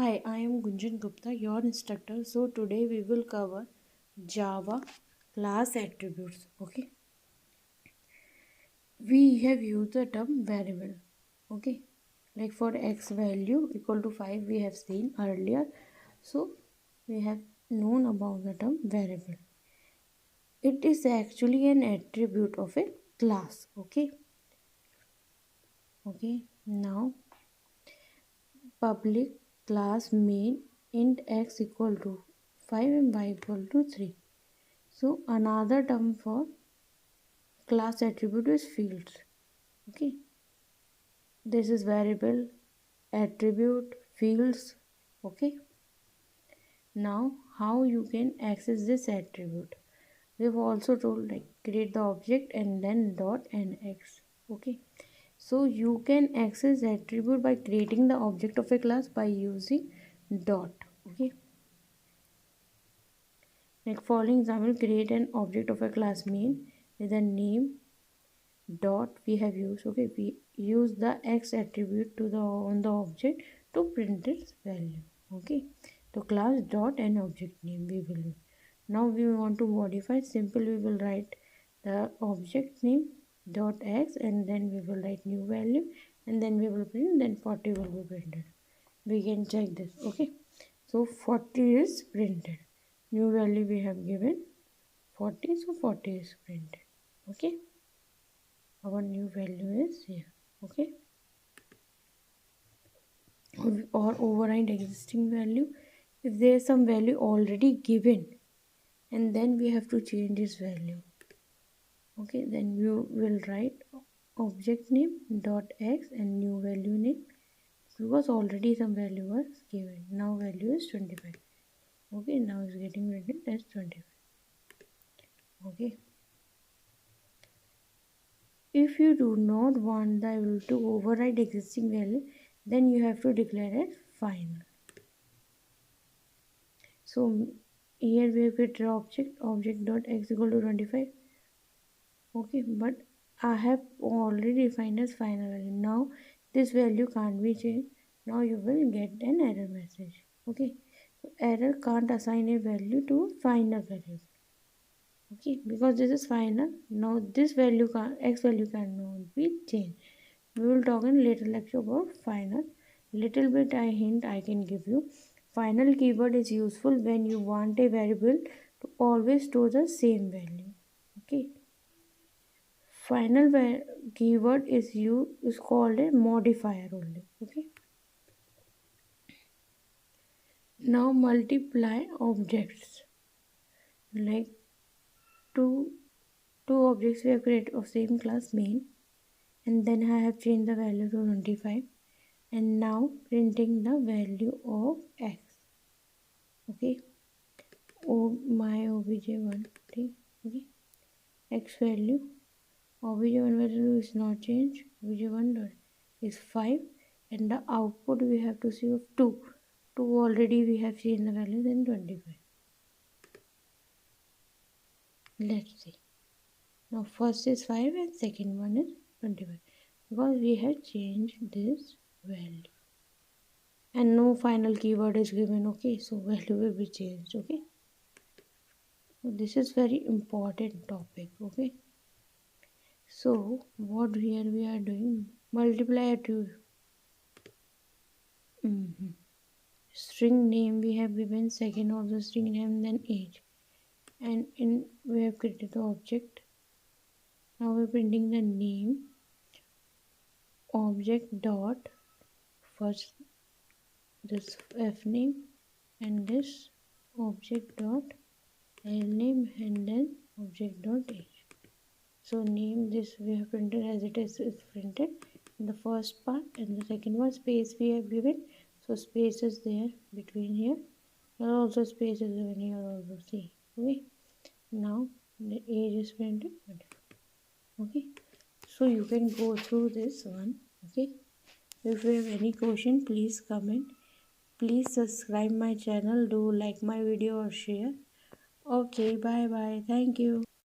Hi, I am Gunjan Gupta, your instructor. So today we will cover Java class attributes. Okay, we have used the term variable. Okay, like for x value equal to 5 we have seen earlier. So we have known about the term variable. It is actually an attribute of a class. Okay, now public class main int x equal to 5 and y equal to 3. So another term for class attribute is fields. Okay, this is variable, attribute, fields. Okay, now how you can access this attribute? We've also told like create the object and then dot and x. Okay, so you can access attribute by creating the object of a class by using dot. Okay, like following example, create an object of a class main with a name dot we have used. Okay, we use the x attribute to the on the object to print its value. Okay, so class dot and object name we will use. Now we want to modify, simple we will write the object name dot x and then we will write new value and then we will print, then 40 will be printed. We can check this. Okay, so 40 is printed, new value we have given 40, so 40 is printed. Okay, our new value is here. Okay, or override existing value if there is some value already given and then we have to change this value. Okay, then you will write object name dot x and new value name because already some value was given. Now value is 25. Okay, now it's getting written as 25. Okay, if you do not want the value to override existing value, then you have to declare it final. So here we have created object dot x equal to 25. Okay, but I have already defined as final value. Now this value can't be changed. Now you will get an error message. Okay, so error can't assign a value to final variable. Okay, because this is final. Now this value x value cannot be changed. We will talk in later lecture about final. Little bit I hint I can give you. Final keyword is useful when you want a variable to always store the same value. Okay. Final keyword is called a modifier only. Okay. Now multiply objects. Like two objects we have created of same class main, and then I have changed the value to 25 and now printing the value of x. Okay, my obj1 thing. Okay, x value obj1 value is not changed, obj1 dot is 5 and the output we have to see of 2 already we have changed the value, then 25. Let's see, now first is 5 and second one is 25 because we have changed this value and no final keyword is given. Okay, so value will be changed. Okay, so this is very important topic. Okay, so what here we are doing, multiply to string name we have given second of the string name, then age, and in we have created the object. Now we're printing the name object dot first this f name and this object dot l name and then object dot age. So name this we have printed as it is printed in the first part, and the second one space we have given, so space is there between here, and also space is given here also. See, okay, now the age is printed. Okay, so you can go through this one. Okay, if you have any question please comment. Please subscribe my channel, do like my video or share. Okay, bye bye, thank you.